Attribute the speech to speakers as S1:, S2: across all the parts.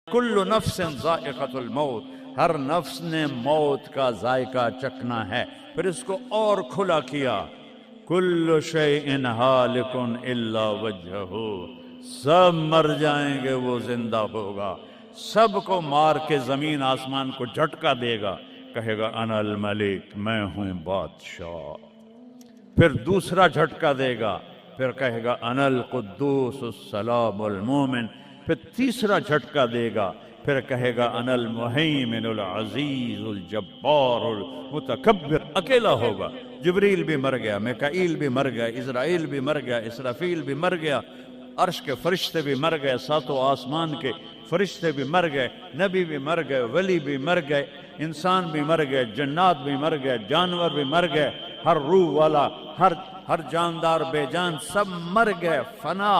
S1: کل نفس ذائقۃ الموت، ہر نفس نے موت کا ذائقہ چکھنا ہے۔ پھر اس کو اور کھلا کیا، کل شیء ہالک الا وجہہ، سب مر جائیں گے وہ زندہ ہوگا، سب کو مار کے زمین آسمان کو جھٹکا دے گا، کہے گا انا الملک، میں ہوں بادشاہ۔ پھر دوسرا جھٹکا دے گا، پھر کہے گا انا القدوس السلام المومن۔ پھر تیسرا جھٹکا دے گا، پھر کہے گا انا المہیمن العزیز الجبار المتکبر۔ اکیلا ہوگا، جبریل بھی مر گیا، میکائیل بھی مر گیا، اسرائیل بھی مر گیا، اسرافیل بھی مر گیا، عرش کے فرشتے بھی مر گئے، ساتوں آسمان کے فرشتے بھی مر گئے، نبی بھی مر گئے، ولی بھی مر گئے، انسان بھی مر گئے، جنات بھی مر گئے، جانور بھی مر گئے، ہر روح والا، ہر جاندار بے جان سب مر گئے، فنا۔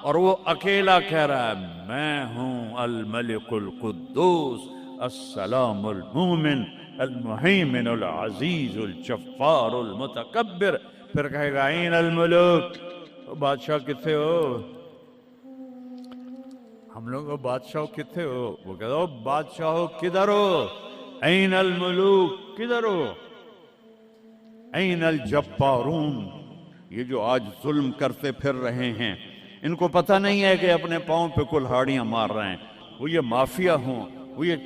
S1: اور وہ اکیلا کہہ رہا ہے میں ہوں الملک القدوس السلام المومن المہیمن العزیز الجبار المتکبر۔ پھر کہے گا این الملوک، بادشاہ کتنے ہو؟ ہم لوگ بادشاہ کتنے ہو؟ وہ کہتا ہو بادشاہ کدھر ہو؟ این الملوک، کدھر ہو؟ این الجبارون، یہ جو آج ظلم کرتے پھر رہے ہیں، ان کو پتہ نہیں ہے کہ اپنے پاؤں پہ کلہاڑیاں مار رہے ہیں۔ وہ یہ مافیا ہوں، وہ یہ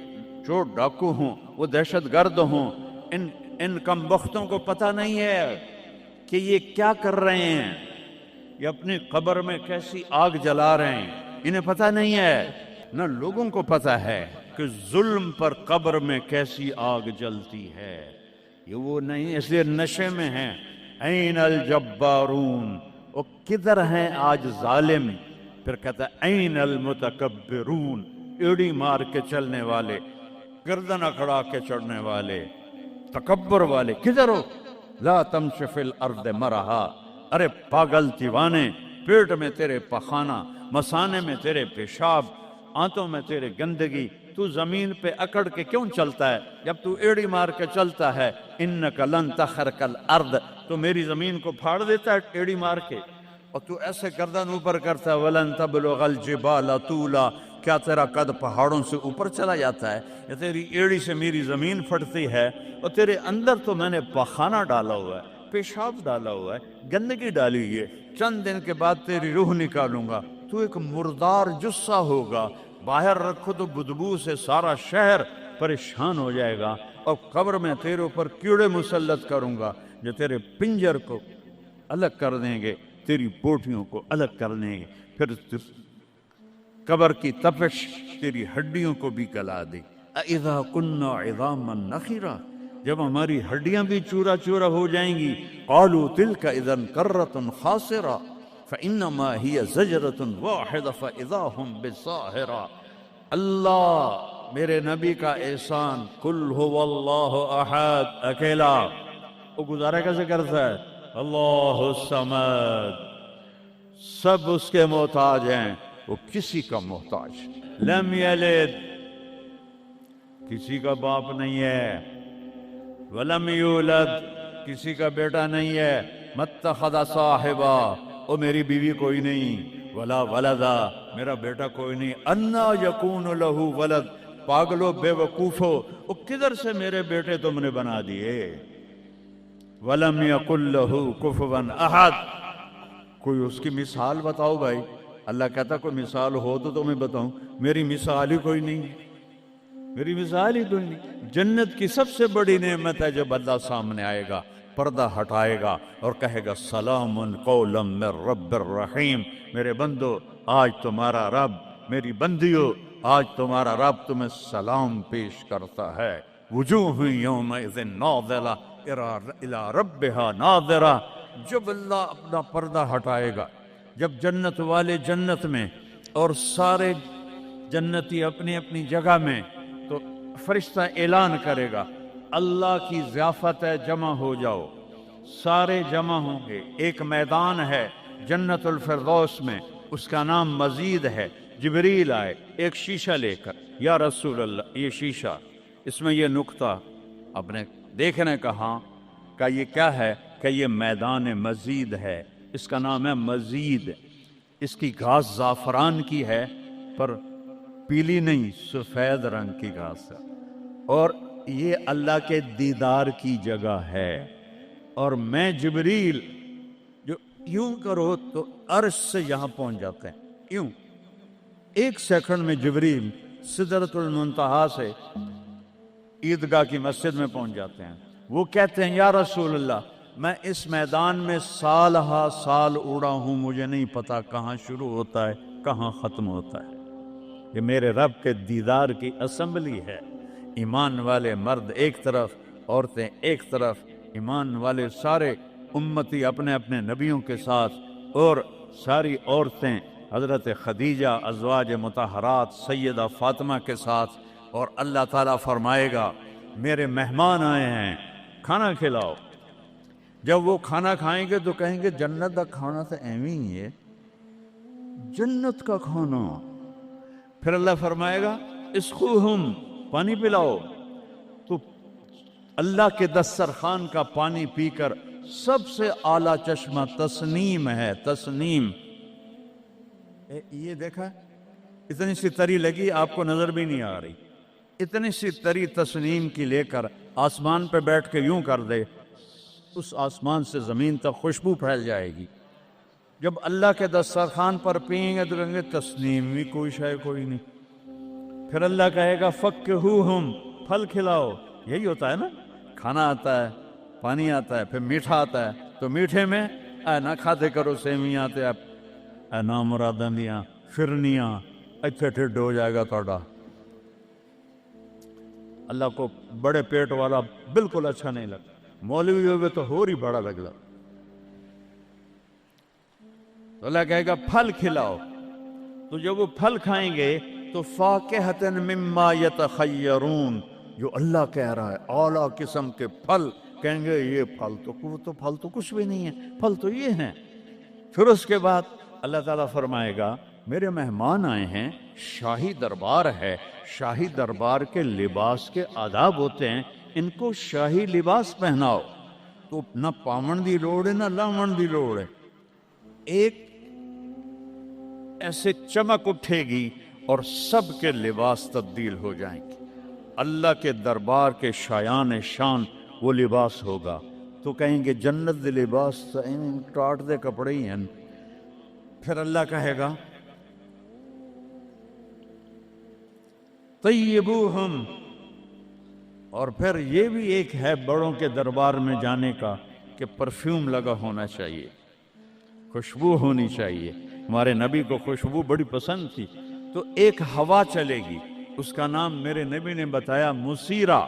S1: چور ڈاکو ہوں، وہ دہشت گرد ہوں، ان کم بختوں کو پتہ نہیں ہے کہ یہ کیا کر رہے ہیں، یہ اپنی قبر میں کیسی آگ جلا رہے ہیں، انہیں پتہ نہیں ہے۔ نہ لوگوں کو پتہ ہے کہ ظلم پر قبر میں کیسی آگ جلتی ہے، یہ وہ نہیں، اس لیے نشے میں ہیں۔ این الجبارون، وہ کدھر ہیں آج ظالم؟ پھر کہتا ہے این المتکبرون، ایڑی مار کے چلنے والے، گردن اکڑا کے چڑھنے والے، تکبر والے، کدھر ہو؟ لا تمش فی الارض مرحا، ارے پاگل دیوانے، پیٹ میں تیرے پخانہ، مثانے میں تیرے پیشاب، آنتوں میں تیرے گندگی، تو زمین پہ اکڑ کے کیوں چلتا ہے؟ جب تو ایڑی مار کے چلتا ہے، انک لن تخرق الارض، تو میری زمین کو پھاڑ دیتا ہے ایڑی مار کے، اور تو ایسے گردن اوپر کرتا ہے، ولن تبلغ الجبال طولا، کیا تیرا قد پہاڑوں سے اوپر چلا جاتا ہے؟ یا تیری ایڑی سے میری زمین پھٹتی ہے، اور تیرے اندر تو میں نے پخانہ ڈالا ہوا ہے، پیشاب ڈالا ہوا ہے، گندگی ڈالی ہوئی ہے، چند دن کے بعد تیری روح نکالوں گا، تو ایک مردار جثہ ہوگا، باہر رکھو تو بدبو سے سارا شہر پریشان ہو جائے گا، اور قبر میں تیرے اوپر کیڑے مسلط کروں گا جو تیرے پنجر کو الگ کر دیں گے، تیری بوٹیوں کو الگ کر دیں گے، پھر قبر کی تپش تیری ہڈیوں کو بھی گلا دے۔ اذا كنا عظاما نخرا، جب ہماری ہڈیاں بھی چورا چورا ہو جائیں گی، قالوا تلك اذا كرة خاسرة فانما هي زجرة واحدة فاذا هم بالساهرة۔ اللہ میرے نبی کا احسان، قل هو اللہ احد، اکیلا، وہ گزارا کیسے کرتا ہے؟ اللہ الصمد، سب اس کے محتاج ہیں، وہ کسی کا محتاج، لم یلد، کسی کا باپ نہیں ہے، ولم یولد، کسی کا بیٹا نہیں ہے، متخذ صاحبہ، او میری بیوی کوئی نہیں، ولا ولدا، میرا بیٹا کوئی نہیں، انا یکون لہ ولد، پاگلو بے وقوفو، وہ کدھر سے میرے بیٹے تم نے بنا دیے، ولم یکن لہ کفوا احد، کوئی اس کی مثال بتاؤ بھائی۔ اللہ کہتا کوئی مثال ہو تو تمہیں بتاؤں، میری مثال ہی کوئی نہیں، میری مثال ہی کوئی نہیں۔ جنت کی سب سے بڑی نعمت ہے جب اللہ سامنے آئے گا، پردہ ہٹائے گا اور کہے گا سلام قولا من رب الرحیم، میرے بندو آج تمہارا رب، میری بندیو آج تمہارا رب تمہیں سلام پیش کرتا ہے، وجوہ یومئذ ناظرہ الی ربہا ناظرہ۔ جب اللہ اپنا پردہ ہٹائے گا، جب جنت والے جنت میں اور سارے جنتی اپنی اپنی جگہ میں، تو فرشتہ اعلان کرے گا اللہ کی ضیافت ہے، جمع ہو جاؤ، سارے جمع ہوں گے، ایک میدان ہے جنت الفردوس میں، اس کا نام مزید ہے، جبریل آئے ایک شیشہ لے کر، یا رسول اللہ یہ شیشہ، اس میں یہ نقطہ اپنے دیکھنے کا، ہاں کہ یہ کیا ہے، کہ یہ میدان مزید ہے، اس کا نام ہے مزید، اس کی گھاس زعفران کی ہے، پر پیلی نہیں، سفید رنگ کی گھاس ہے، اور یہ اللہ کے دیدار کی جگہ ہے۔ اور میں جبریل جو یوں کرو تو عرش سے یہاں پہنچ جاتے ہیں، یوں 1 سیکنڈ میں جبریل سدرۃ المنتہا سے عیدگاہ کی مسجد میں پہنچ جاتے ہیں۔ وہ کہتے ہیں یا رسول اللہ، میں اس میدان میں سال ہا سال اڑا ہوں، مجھے نہیں پتا کہاں شروع ہوتا ہے کہاں ختم ہوتا ہے۔ یہ میرے رب کے دیدار کی اسمبلی ہے، ایمان والے مرد ایک طرف، عورتیں ایک طرف، ایمان والے سارے امتی اپنے اپنے نبیوں کے ساتھ، اور ساری عورتیں حضرت خدیجہ ازواج مطہرات سیدہ فاطمہ کے ساتھ، اور اللہ تعالیٰ فرمائے گا میرے مہمان آئے ہیں کھانا کھلاؤ۔ جب وہ کھانا کھائیں گے تو کہیں گے جنت کا کھانا تو ایویں ہی ہے، جنت کا کھانا۔ پھر اللہ فرمائے گا اسقوہم، پانی پلاؤ، تو اللہ کے دسترخوان کا پانی پی کر سب سے اعلیٰ چشمہ تسنیم ہے، تسنیم۔ یہ دیکھا اتنی سی تری لگی، آپ کو نظر بھی نہیں آ رہی، اتنی سی تری تسنیم کی لے کر آسمان پہ بیٹھ کے یوں کر دے، اس آسمان سے زمین تک خوشبو پھیل جائے گی۔ جب اللہ کے دسترخوان پر پئیں گے تو کہیں گے تسنیم بھی کوئی شے کوئی نہیں۔ پھر اللہ کہے گا فکہوہم، پھل کھلاؤ۔ یہی ہوتا ہے نا، کھانا آتا ہے، پانی آتا ہے، پھر میٹھا آتا ہے، تو میٹھے میں اے نہ کھاتے کرو سیویاں تے اے نامراداں دیاں فرنیاں، اتھے ٹھڈ ہو جائے گا توڑا۔ اللہ کو بڑے پیٹ والا بالکل اچھا نہیں لگتا، مولوی ہوگے تو ہور ہی بڑا لگتا۔ تو اللہ کہے گا پھل کھلاؤ، تو جب وہ پھل کھائیں گے تو فاکہۃ مما یتخیرون، جو اللہ کہہ رہا ہے اعلیٰ قسم کے پھل، کہیں گے یہ پھل تو کچھ بھی نہیں ہے، پھل تو یہ ہیں۔ پھر اس کے بعد اللہ تعالیٰ فرمائے گا میرے مہمان آئے ہیں، شاہی دربار ہے، شاہی دربار کے لباس کے آداب ہوتے ہیں، ان کو شاہی لباس پہناؤ۔ تو نہ پاون دی لوڑ ہے نہ لاون دی لوڑ ہے، ایک ایسے چمک اٹھے گی اور سب کے لباس تبدیل ہو جائیں گے۔ اللہ کے دربار کے شایان شان وہ لباس ہوگا، تو کہیں گے جنت دے لباس ٹاٹ دے کپڑے ہی ہیں۔ پھر اللہ کہے گا طیبوہم، اور پھر یہ بھی ایک ہے بڑوں کے دربار میں جانے کا کہ پرفیوم لگا ہونا چاہیے، خوشبو ہونی چاہیے۔ ہمارے نبی کو خوشبو بڑی پسند تھی، تو ایک ہوا چلے گی، اس کا نام میرے نبی نے بتایا مسیرہ۔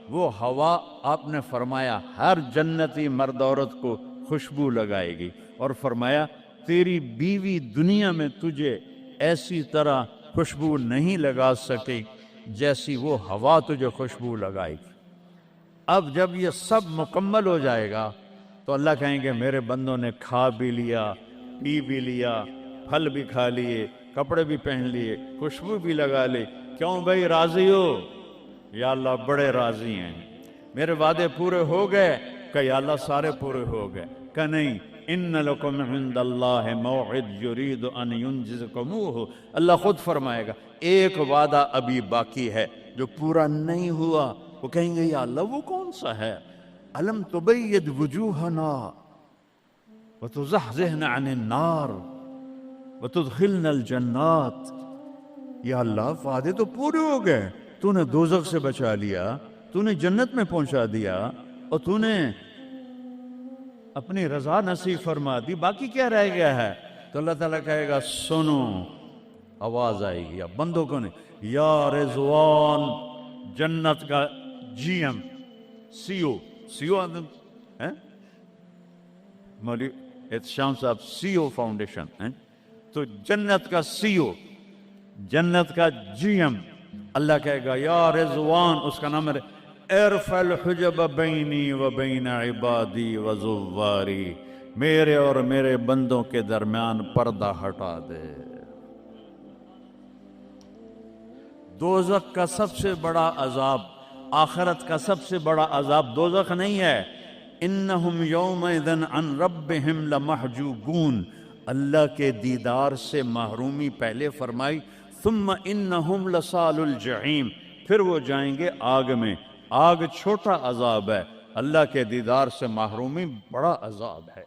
S1: وہ ہوا آپ نے فرمایا ہر جنتی مرد عورت کو خوشبو لگائے گی، اور فرمایا تیری بیوی دنیا میں تجھے ایسی طرح خوشبو نہیں لگا سکے جیسی وہ ہوا تجھے خوشبو لگائے گی۔ اب جب یہ سب مکمل ہو جائے گا تو اللہ کہیں گے میرے بندوں نے کھا بھی لیا، پی بھی لیا، پھل بھی کھا لیے، کپڑے بھی پہن لیے، خوشبو بھی لگا لی، کیوں بھائی راضی ہو؟ یا اللہ بڑے راضی ہیں، میرے وعدے پورے ہو گئے؟ کہ یا اللہ سارے پورے ہو گئے؟ کہ نہیں، ان لکم عند اللہ موعد یرید ان ینجزکموہ، اللہ خود فرمائے گا ایک وعدہ ابھی باقی ہے جو پورا نہیں ہوا۔ وہ کہیں گے یا اللہ وہ کون سا ہے؟ الم تبید وجوہنا وتزحزحنا عن النار وتدخلنا الجنات۔ یا اللہ وعدے تو پورے ہو گئے، تو نے دوزخ سے بچا لیا، تو نے جنت میں پہنچا دیا، اور تو نے اپنی رضا نصیب فرما دی، باقی کیا رہ گیا ہے؟ تو اللہ تعالیٰ کہے گا سنو، آواز آئے گی، اب بندوں کو نہیں، یا رضوان، جنت کا جی ایم سی او مولوی احتشام صاحب سی او فاؤنڈیشن، تو جنت کا سی او، جنت کا جی ایم، اللہ کہے گا یا رضوان، اس کا نام ہے ارفع الحجب بینی و بین عبادی و زواری، میرے اور میرے بندوں کے درمیان پردہ ہٹا دے۔ دوزخ کا سب سے بڑا عذاب، آخرت کا سب سے بڑا عذاب دوزخ نہیں ہے، انہم یومئذ عن ربہم لمحجوبون، اللہ کے دیدار سے محرومی پہلے فرمائی، ثم انہم لصال الجحیم، پھر وہ جائیں گے آگ میں۔ آگ چھوٹا عذاب ہے، اللہ کے دیدار سے محرومی بڑا عذاب ہے۔